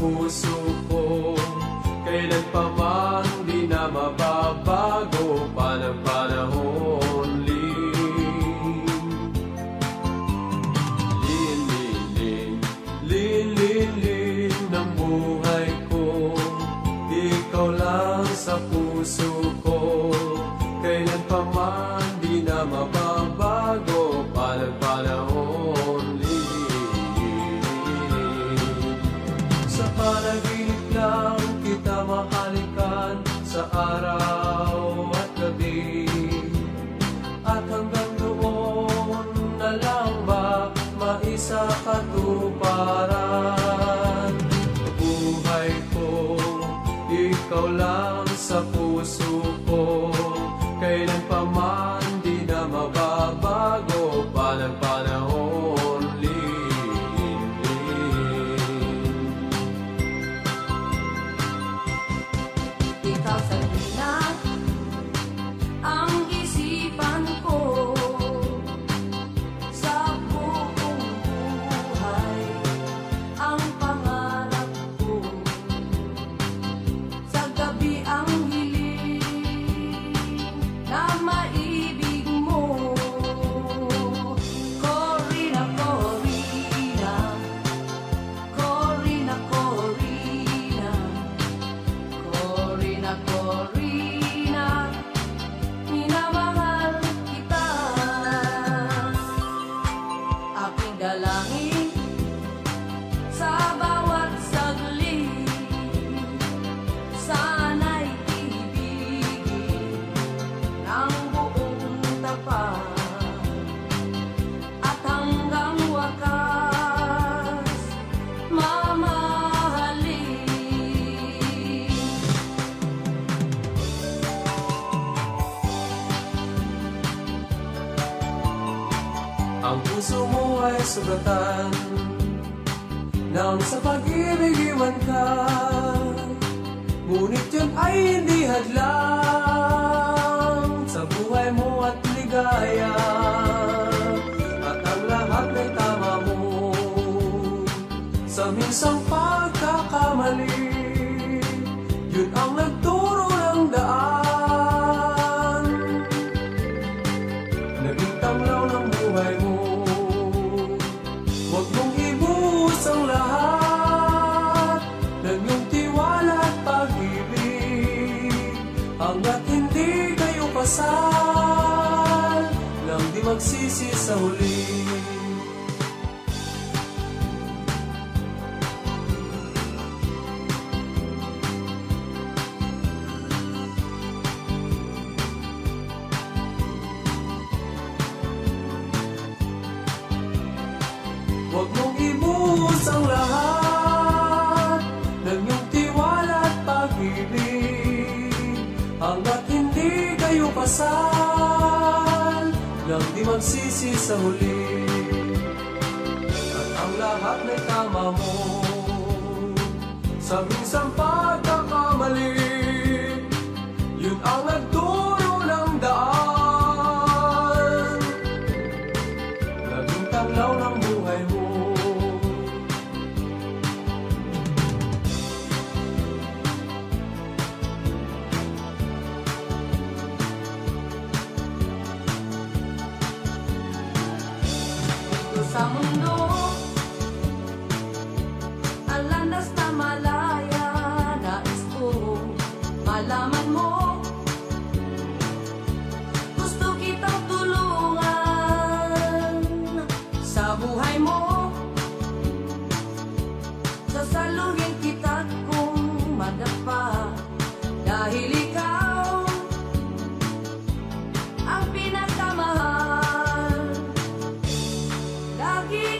puso ko, kailan pa man di na mababago pa ng panahon. Lin ng buhay ko, ikaw lang sa puso ko, kailan pa man di na mababago pa ng panahon. Sa panaginip lang kita mahalikan, sa araw at gabi, at hanggang doon na lang ba maisa katuparan. Buhay ko, ikaw lang sa puso ko, kailan pa man di na mababago pa ng panahon. Ikaw sa gina ang isipan ko, sa buong buhay ang pangarap ko, sa gabi ang hiling na maibig mo. Corina, Corina, Corina, Corina, Corina, Corina, minamahal kita. Aking dalangin sa bawat saglit, sana'y ibigin ng buong tapat, at hanggang wakas mamahalin. Ang puso mo ay sugatan nang sa pag-ibig iwan ka, ngunit yun ay hindi hadlang sa buhay mo at ligaya, at ang lahat ay tama mo sa minsang pagkakamali. Yun ang nagturo ng daan, naging tanglaw ng buhay mo. Huwag mong ibuhos ang lahat ng iyong tiwala at pag-ibig, hanggat hindi kayo kasal nang di magsisi sa huli. Huwag mong ibuhos ang lahat ng iyong tiwala at pag-ibig, hanggat hindi kayo kasal nang di magsisi sa huli. At ang lahat ay tama mo sa minsang pagkakamali. Yun ang nagturo ng daan, naging tanglaw ng buhay mo. Dito sa mundo, ang landas na malaya, nais ko malaman mo. Gusto kitang tulungan sa buhay mo, sasaluhin kita kung madapa, dahil ikaw ang pinakamahal. Lagi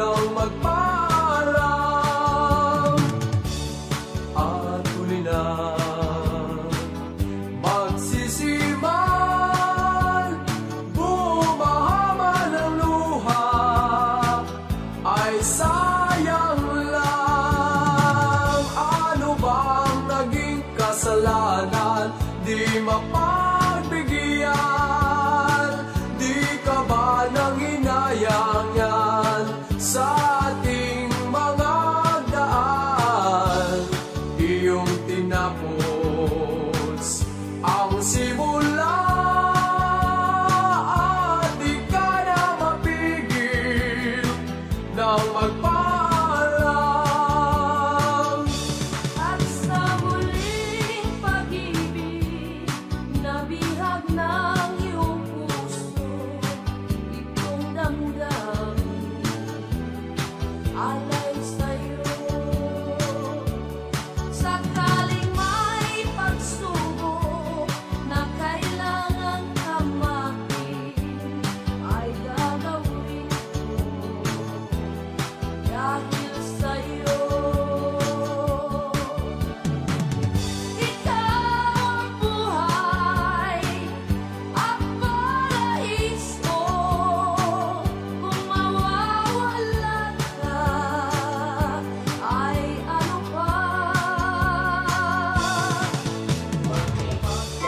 nang magpaalam. At huli na magsisiman, bumahaba ng luha, ay sayang lang. Ano bang naging kasalanan? Di mapagbigyan. Di ka ba nang hinayang yan sa ating mga daan? Iyong tinapos ang simula, at di ka na mapigil nang magpaalam. At sa muling pag-ibig, nabihag ng iyong puso, itong damdamin, alay sa'yo. Sakaling may pagsubok na kailangan tamakin, ay gagawin ko dahil sa'yo. Ikaw ang buhay at paraiso. Kung mawawala ka, ay ano pa?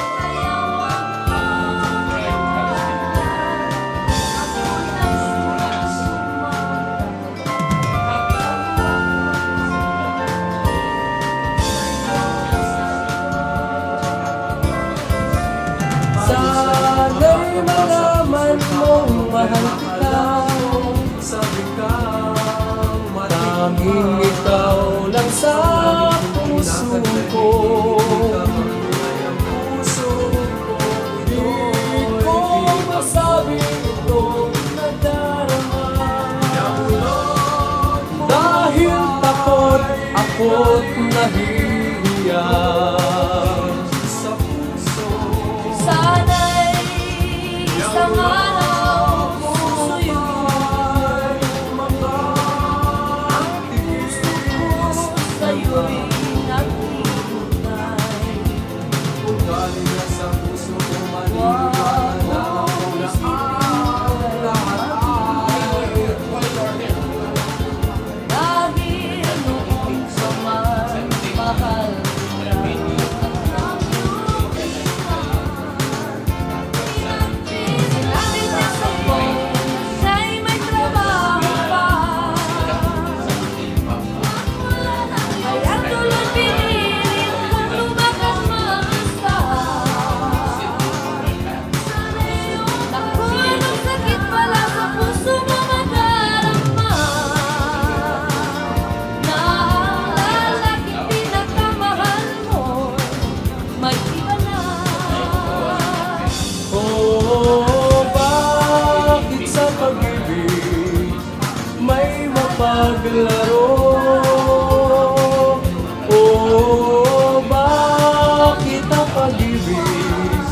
Kaya wag mo Sana'y malaman mong mahal kita, sabi kang tanging ikaw lang sa puso ko. Di ko masabi itong nadarama, dahil takot ako't nahihiya. sana'y isang araw susuyuin ang puso ko sa'yo'y naghihintay. Kung galing na sa puso ko, Wag maniniwala na ako na ang lahat ay dahil noon sa man mahal ka. Sinabi niya sa phone, siya'y may trabaho pa. Kaya tulad pinilit kung lumakas mag-isa. Naku, anong sakit pala sa puso mo madarama, na ang lalaking pinakamahal mo may iba na. oh, bakit sa pag-ibig may mapaglaro? Oh, bakit ang pag-ibig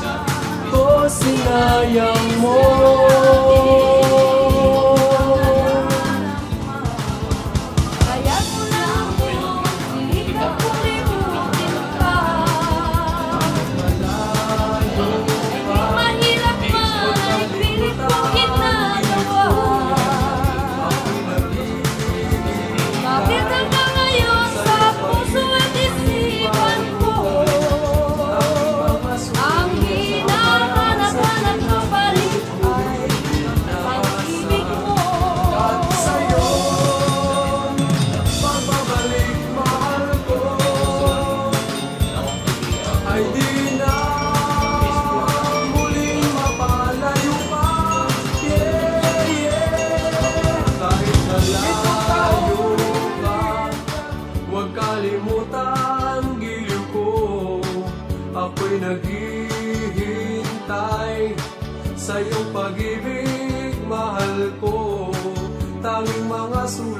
ko sinayang mo? Kaya ko lang yung hindi ka pulimutin pa. Mahirap man ay pilit kong ginagawa. Bakit hanggang ngayon sa puso at isipan ko ang hinahanap-hanap ko pa rin ay pag-ibig mo. Sa'yo pagbabalik mahal ko ay di na muling mapalayo pa. Yeah, yeah. Kahit nalayo ka, huwag kalimutan giliw ko. Ako'y naghihintay sa iyong pag-ibig, mahal ko. Tanging mga sulat